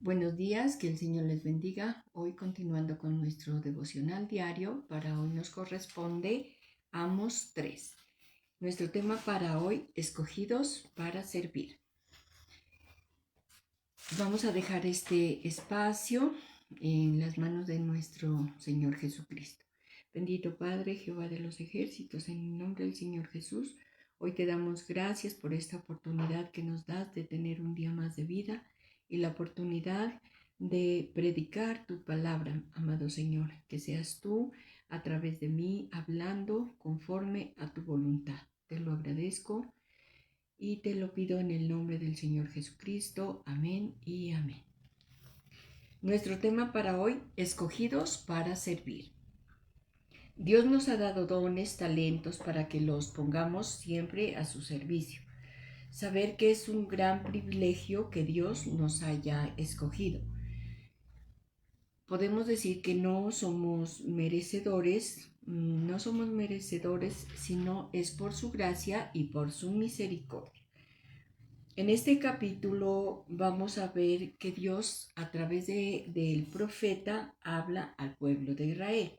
Buenos días, que el Señor les bendiga. Hoy continuando con nuestro devocional diario, para hoy nos corresponde Amos 3. Nuestro tema para hoy, escogidos para servir. Vamos a dejar este espacio en las manos de nuestro Señor Jesucristo. Bendito Padre, Jehová de los ejércitos, en el nombre del Señor Jesús, hoy te damos gracias por esta oportunidad que nos das de tener un día más de vida y la oportunidad de predicar tu palabra, amado Señor, que seas tú a través de mí hablando conforme a tu voluntad. Te lo agradezco y te lo pido en el nombre del Señor Jesucristo. Amén y amén. Nuestro tema para hoy, escogidos para servir. Dios nos ha dado dones, talentos para que los pongamos siempre a su servicio. Saber que es un gran privilegio que Dios nos haya escogido. Podemos decir que no somos merecedores, sino es por su gracia y por su misericordia. En este capítulo vamos a ver que Dios a través del profeta habla al pueblo de Israel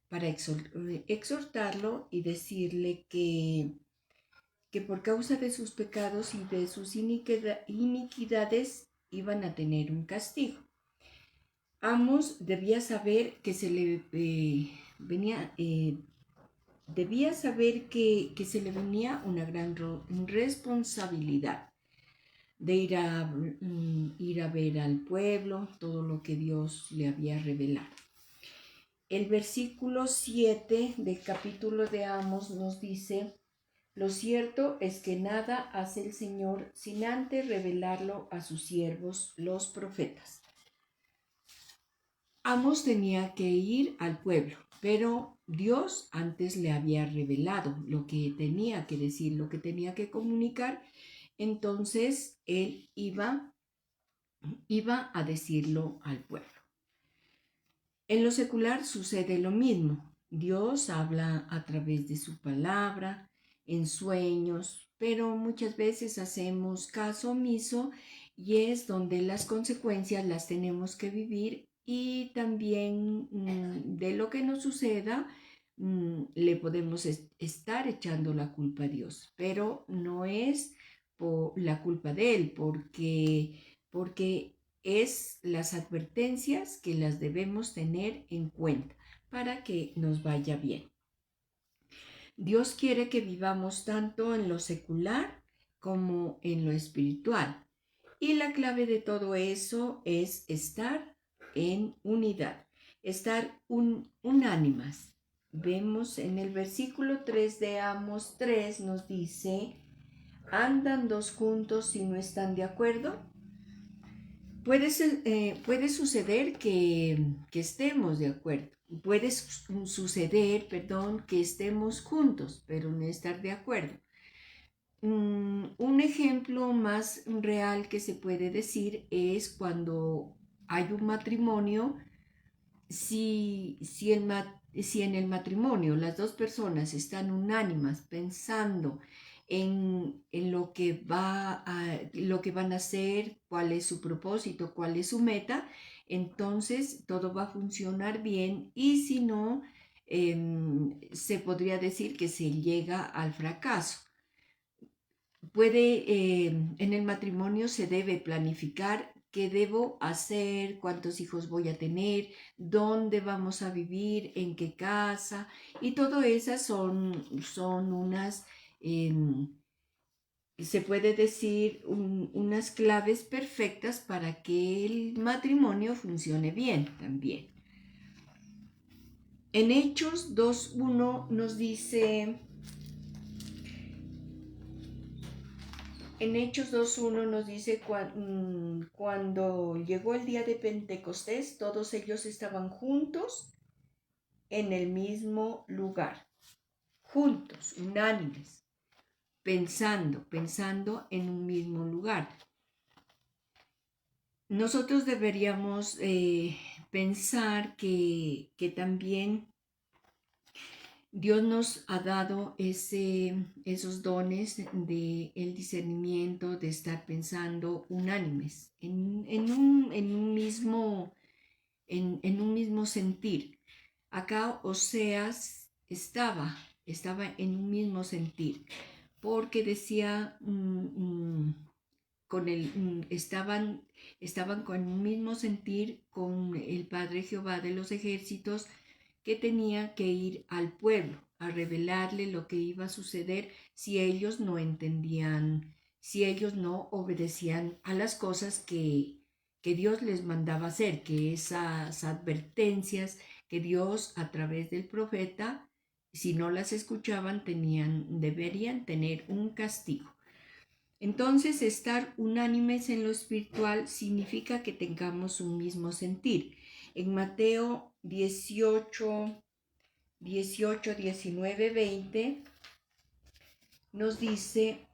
para exhortarlo y decirle que por causa de sus pecados y de sus iniquidades iban a tener un castigo. Amos debía saber que se le debía saber que se le venía una gran responsabilidad de ir a ver al pueblo todo lo que Dios le había revelado. El versículo 7 del capítulo de Amos nos dice: lo cierto es que nada hace el Señor sin antes revelarlo a sus siervos, los profetas. Amos tenía que ir al pueblo, pero Dios antes le había revelado lo que tenía que decir, lo que tenía que comunicar. Entonces él iba a decirlo al pueblo. En lo secular sucede lo mismo. Dios habla a través de su palabra, en sueños, pero muchas veces hacemos caso omiso y es donde las consecuencias las tenemos que vivir, y también de lo que nos suceda le podemos estar echando la culpa a Dios, pero no es por la culpa de Él, porque es las advertencias que las debemos tener en cuenta para que nos vaya bien. Dios quiere que vivamos tanto en lo secular como en lo espiritual. Y la clave de todo eso es estar en unidad, estar unánimas. Vemos en el versículo 3 de Amos 3, nos dice: ¿andan dos juntos si no están de acuerdo? Puede suceder que estemos de acuerdo. Puede suceder, que estemos juntos, pero no estar de acuerdo. Un ejemplo más real que se puede decir es cuando hay un matrimonio. Si en el matrimonio las dos personas están unánimas pensando en lo que van a hacer, cuál es su propósito, cuál es su meta, entonces todo va a funcionar bien. Y si no, se podría decir que se llega al fracaso. En el matrimonio se debe planificar qué debo hacer, cuántos hijos voy a tener, dónde vamos a vivir, en qué casa, y todo esas son unas, se puede decir, unas claves perfectas para que el matrimonio funcione bien también. En Hechos 2:1 nos dice... En Hechos 2:1 nos dice: cuando llegó el día de Pentecostés, todos ellos estaban juntos en el mismo lugar, juntos, unánimes, pensando en un mismo lugar. Nosotros deberíamos pensar que también Dios nos ha dado esos dones de el discernimiento, de estar pensando unánimes, en un mismo sentir. Acá Oseas estaba en un mismo sentir, porque decía, estaban con un mismo sentir con el Padre Jehová de los ejércitos, que tenía que ir al pueblo a revelarle lo que iba a suceder si ellos no entendían, si ellos no obedecían a las cosas que Dios les mandaba hacer, que esas advertencias que Dios a través del profeta, si no las escuchaban, deberían tener un castigo. Entonces, estar unánimes en lo espiritual significa que tengamos un mismo sentir. En Mateo 19, 20, nos dice: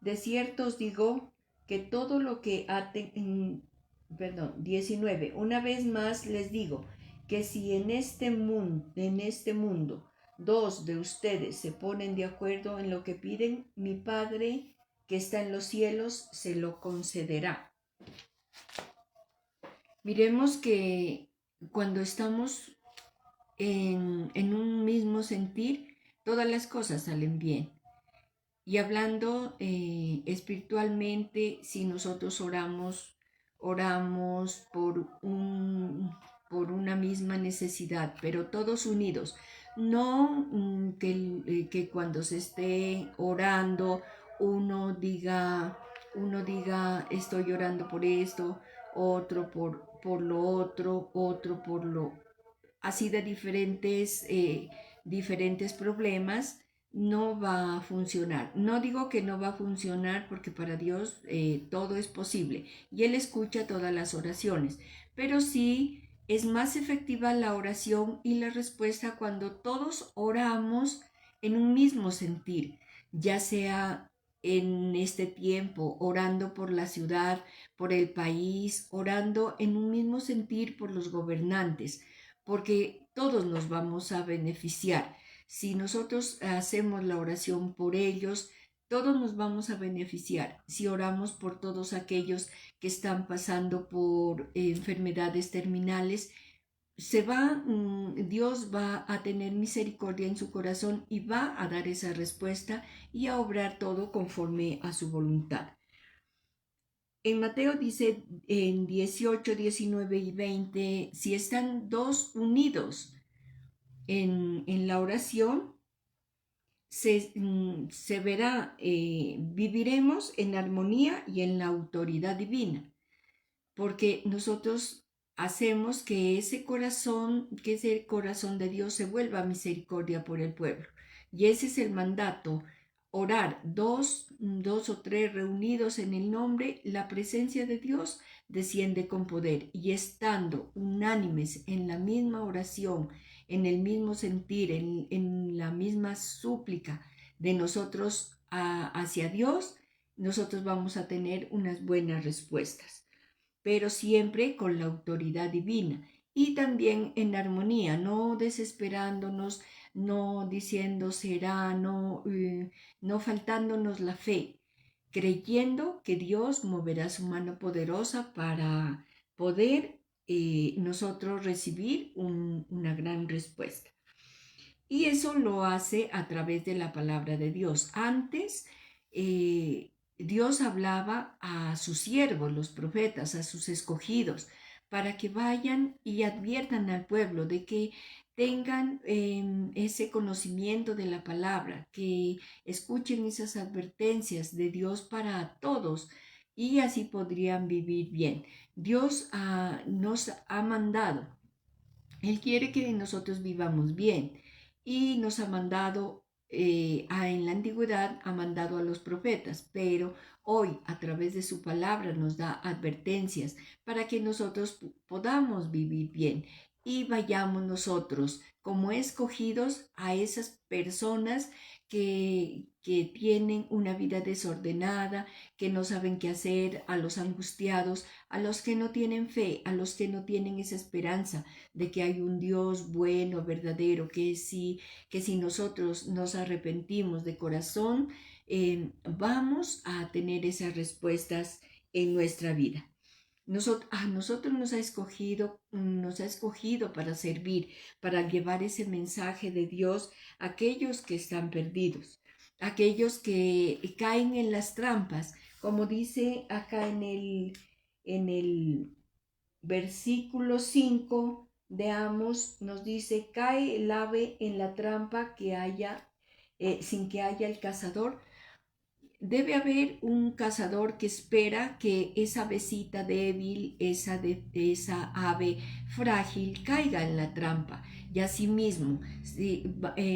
de cierto os digo que todo lo que aten, 19, una vez más les digo que si en este mundo dos de ustedes se ponen de acuerdo en lo que piden, mi Padre que está en los cielos se lo concederá. Miremos que cuando estamos en un mismo sentir, todas las cosas salen bien. Y hablando espiritualmente, si nosotros oramos por una misma necesidad, pero todos unidos. No que cuando se esté orando uno diga estoy orando por esto, otro por lo otro por lo así de diferentes problemas. No va a funcionar. No digo que no va a funcionar, porque para Dios todo es posible y Él escucha todas las oraciones, pero sí es más efectiva la oración y la respuesta cuando todos oramos en un mismo sentir, ya sea en este tiempo orando por la ciudad, por el país, orando en un mismo sentir por los gobernantes, porque todos nos vamos a beneficiar. Si nosotros hacemos la oración por ellos, todos nos vamos a beneficiar. Si oramos por todos aquellos que están pasando por enfermedades terminales, Dios va a tener misericordia en su corazón y va a dar esa respuesta y a obrar todo conforme a su voluntad. En Mateo dice en 18, 19 y 20, si están dos unidos en la oración, se verá, viviremos en armonía y en la autoridad divina, porque nosotros hacemos que ese corazón de Dios se vuelva misericordia por el pueblo. Y ese es el mandato: orar dos o tres reunidos en el nombre, la presencia de Dios desciende con poder, y estando unánimes en la misma oración, en el mismo sentir, en la misma súplica de nosotros hacia Dios, nosotros vamos a tener unas buenas respuestas, pero siempre con la autoridad divina y también en armonía, no desesperándonos, no diciendo será, no faltándonos la fe, creyendo que Dios moverá su mano poderosa para poder nosotros recibir una gran respuesta. Y eso lo hace a través de la palabra de Dios. Antes, Dios hablaba a sus siervos, los profetas, a sus escogidos, para que vayan y adviertan al pueblo de que tengan ese conocimiento de la palabra, que escuchen esas advertencias de Dios para todos, y así podrían vivir bien. Dios nos ha mandado. Él quiere que nosotros vivamos bien y nos ha mandado, en la antigüedad ha mandado a los profetas, pero hoy a través de su palabra nos da advertencias para que nosotros podamos vivir bien. y vayamos nosotros como escogidos a esas personas que tienen una vida desordenada, que no saben qué hacer, a los angustiados, a los que no tienen fe, a los que no tienen esa esperanza de que hay un Dios bueno, verdadero, que si nosotros nos arrepentimos de corazón, vamos a tener esas respuestas en nuestra vida. A nosotros nos ha escogido para servir, para llevar ese mensaje de Dios a aquellos que están perdidos, aquellos que caen en las trampas, como dice acá en el versículo 5 de Amos, nos dice, cae el ave en la trampa que haya, sin que haya el cazador. Debe haber un cazador que espera que esa avecita débil, esa ave frágil, caiga en la trampa. Y asimismo,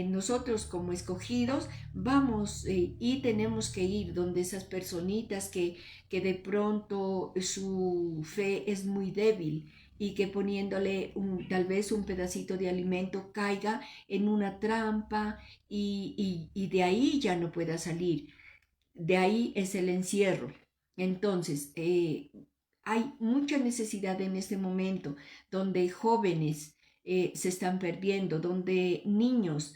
nosotros como escogidos vamos y tenemos que ir donde esas personitas que de pronto su fe es muy débil y que poniéndole tal vez un pedacito de alimento caiga en una trampa y de ahí ya no pueda salir. De ahí es el encierro. Entonces, hay mucha necesidad en este momento donde jóvenes se están perdiendo, donde niños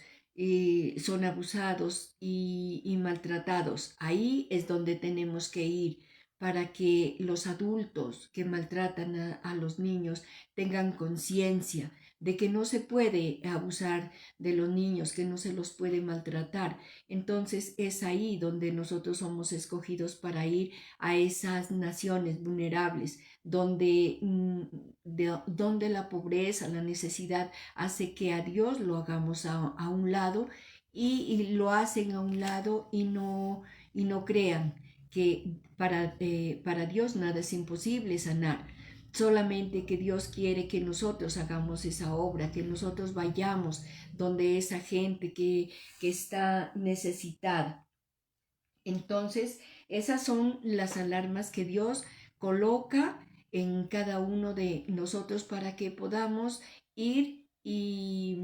son abusados y maltratados. Ahí es donde tenemos que ir para que los adultos que maltratan a los niños tengan conciencia de que no se puede abusar de los niños, que no se los puede maltratar. Entonces es ahí donde nosotros somos escogidos para ir a esas naciones vulnerables, donde la pobreza, la necesidad hace que a Dios lo hagamos a un lado y lo hacen a un lado y no crean que para Dios nada es imposible sanar. Solamente que Dios quiere que nosotros hagamos esa obra, que nosotros vayamos donde esa gente que está necesitada. Entonces, esas son las alarmas que Dios coloca en cada uno de nosotros para que podamos ir y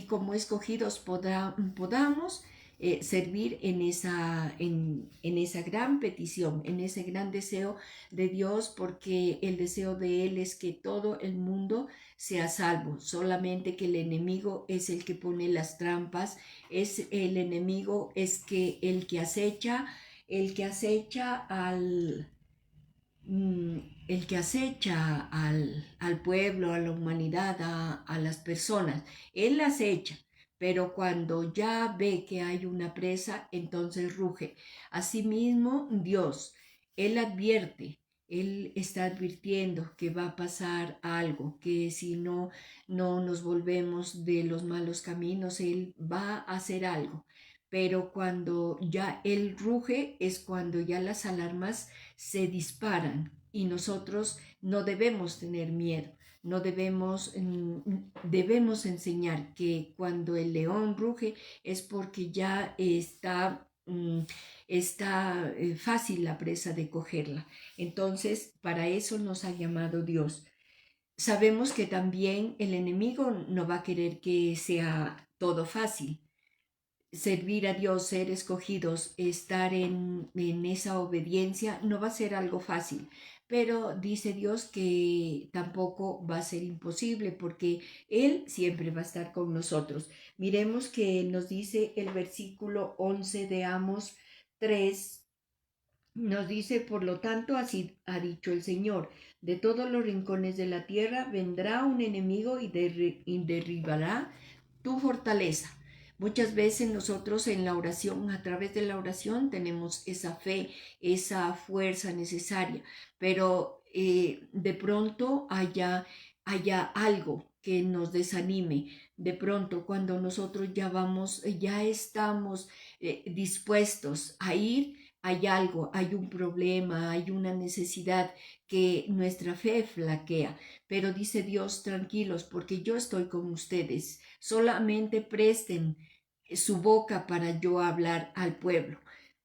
como escogidos podamos servir en esa gran petición, en ese gran deseo de Dios, porque el deseo de Él es que todo el mundo sea salvo, solamente que el enemigo es el que pone las trampas, es el enemigo, es que el que acecha mm, el que acecha al pueblo, a la humanidad, a las personas. Él acecha, pero cuando ya ve que hay una presa, entonces ruge. Asimismo, Dios, Él advierte. Él está advirtiendo que va a pasar algo, que si no nos volvemos de los malos caminos, Él va a hacer algo. Pero cuando ya Él ruge es cuando ya las alarmas se disparan y nosotros no debemos tener miedo, no debemos enseñar que cuando el león ruge es porque ya está fácil la presa de cogerla. Entonces, para eso nos ha llamado Dios. Sabemos que también el enemigo no va a querer que sea todo fácil. Servir a Dios, ser escogidos, estar en esa obediencia, no va a ser algo fácil, pero dice Dios que tampoco va a ser imposible porque Él siempre va a estar con nosotros. Miremos que nos dice el versículo 11 de Amos 3. Nos dice, por lo tanto, así ha dicho el Señor, de todos los rincones de la tierra vendrá un enemigo y derribará tu fortaleza. Muchas veces nosotros en la oración, a través de la oración, tenemos esa fe, esa fuerza necesaria, pero de pronto haya algo que nos desanime. De pronto, cuando nosotros ya estamos dispuestos a ir, hay algo, hay un problema, hay una necesidad que nuestra fe flaquea. Pero dice Dios, tranquilos, porque yo estoy con ustedes. Solamente presten su boca para yo hablar al pueblo.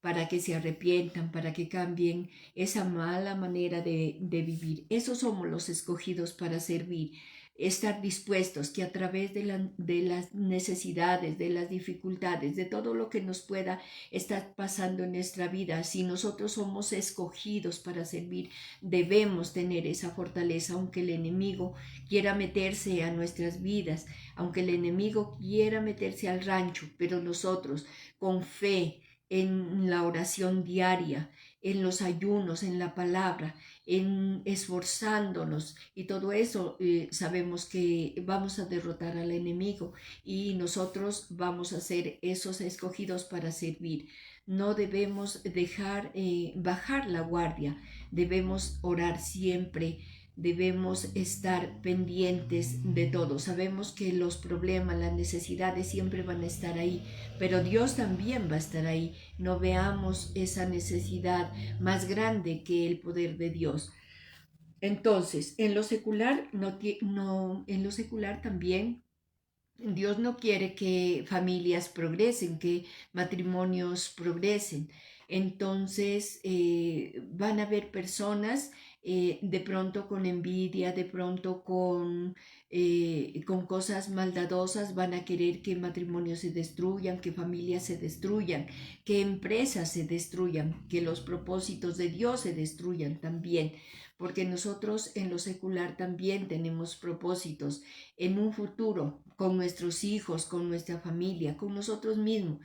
para que se arrepientan, para que cambien esa mala manera de vivir. Esos somos los escogidos para servir. Estar dispuestos que a través de las necesidades, de las dificultades, de todo lo que nos pueda estar pasando en nuestra vida, si nosotros somos escogidos para servir, debemos tener esa fortaleza, aunque el enemigo quiera meterse a nuestras vidas, aunque el enemigo quiera meterse al rancho, pero nosotros con fe, en la oración diaria, en los ayunos, en la palabra, en esforzándonos y todo eso, sabemos que vamos a derrotar al enemigo y nosotros vamos a ser esos escogidos para servir. No debemos dejar bajar la guardia, debemos orar siempre, debemos estar pendientes de todo. Sabemos que los problemas, las necesidades siempre van a estar ahí, pero Dios también va a estar ahí. No veamos esa necesidad más grande que el poder de Dios. Entonces, en lo secular, en lo secular también Dios no quiere que familias progresen, que matrimonios progresen. Entonces van a haber personas de pronto con envidia, de pronto con cosas maldadosas, van a querer que matrimonios se destruyan, que familias se destruyan, que empresas se destruyan, que los propósitos de Dios se destruyan también, porque nosotros en lo secular también tenemos propósitos en un futuro con nuestros hijos, con nuestra familia, con nosotros mismos.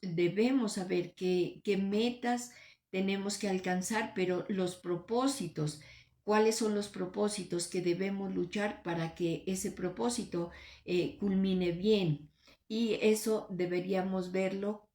Debemos saber qué metas tenemos que alcanzar, pero los propósitos, cuáles son los propósitos que debemos luchar para que ese propósito culmine bien. Y eso deberíamos verlo,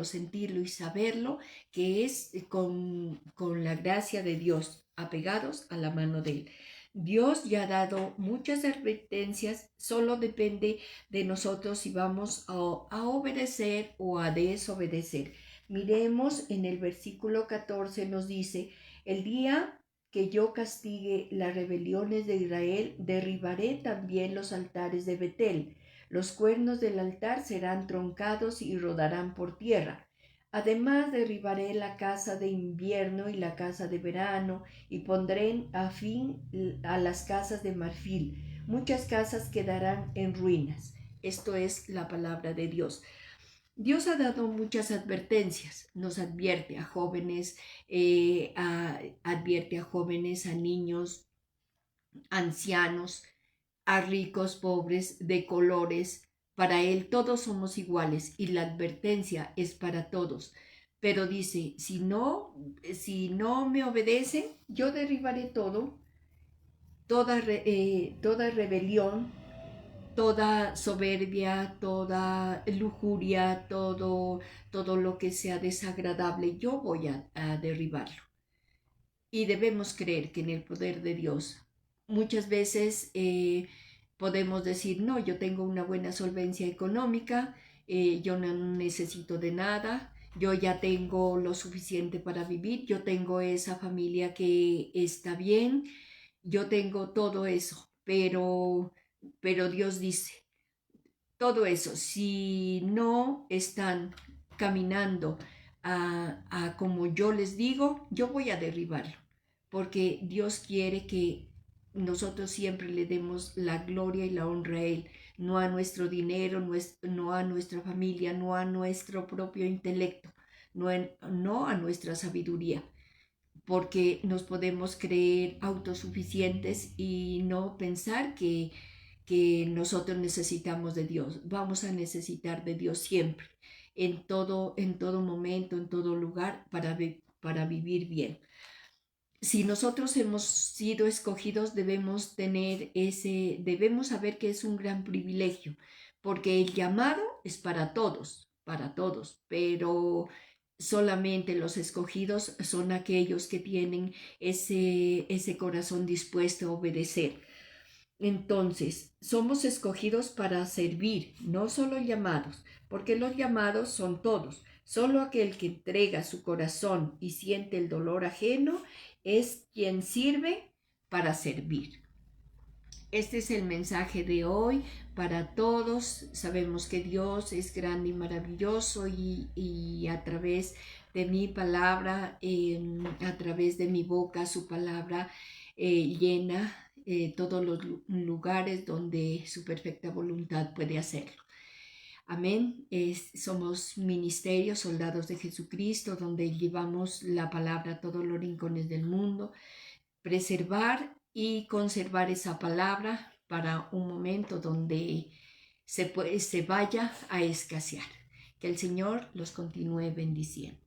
sentirlo y saberlo, que es con la gracia de Dios, apegados a la mano de Él. Dios ya ha dado muchas advertencias, solo depende de nosotros si vamos a obedecer o a desobedecer. Miremos en el versículo 14, nos dice: el día que yo castigue las rebeliones de Israel, derribaré también los altares de Betel. Los cuernos del altar serán troncados y rodarán por tierra. Además derribaré la casa de invierno y la casa de verano, y pondré a fin a las casas de marfil. Muchas casas quedarán en ruinas. Esto es la palabra de Dios. Dios ha dado muchas advertencias, nos advierte a jóvenes, advierte a jóvenes, a niños, ancianos, a ricos, pobres, de colores. Para Él todos somos iguales y la advertencia es para todos. Pero dice, si no me obedecen, yo derribaré todo, toda rebelión, toda soberbia, toda lujuria, todo lo que sea desagradable, yo voy a derribarlo. Y debemos creer que en el poder de Dios muchas veces podemos decir, no, yo tengo una buena solvencia económica, yo no necesito de nada, yo ya tengo lo suficiente para vivir, yo tengo esa familia que está bien, yo tengo todo eso, pero Dios dice, todo eso, si no están caminando a como yo les digo, yo voy a derribarlo, porque Dios quiere que nosotros siempre le demos la gloria y la honra a Él, no a nuestro dinero, no a nuestra familia, no a nuestro propio intelecto, no a nuestra sabiduría, porque nos podemos creer autosuficientes y no pensar que nosotros necesitamos de Dios. Vamos a necesitar de Dios siempre, en todo momento, en todo lugar, para vivir bien. Si nosotros hemos sido escogidos, debemos saber que es un gran privilegio, porque el llamado es para todos, pero solamente los escogidos son aquellos que tienen ese corazón dispuesto a obedecer. Entonces, somos escogidos para servir, no solo llamados, porque los llamados son todos. Solo aquel que entrega su corazón y siente el dolor ajeno es quien sirve para servir. Este es el mensaje de hoy para todos. Sabemos que Dios es grande y maravilloso y a través de mi palabra, a través de mi boca, su palabra llena todos los lugares donde su perfecta voluntad puede hacerlo. Amén. Somos ministerios, soldados de Jesucristo, donde llevamos la palabra a todos los rincones del mundo. Preservar y conservar esa palabra para un momento donde se vaya a escasear. Que el Señor los continúe bendiciendo.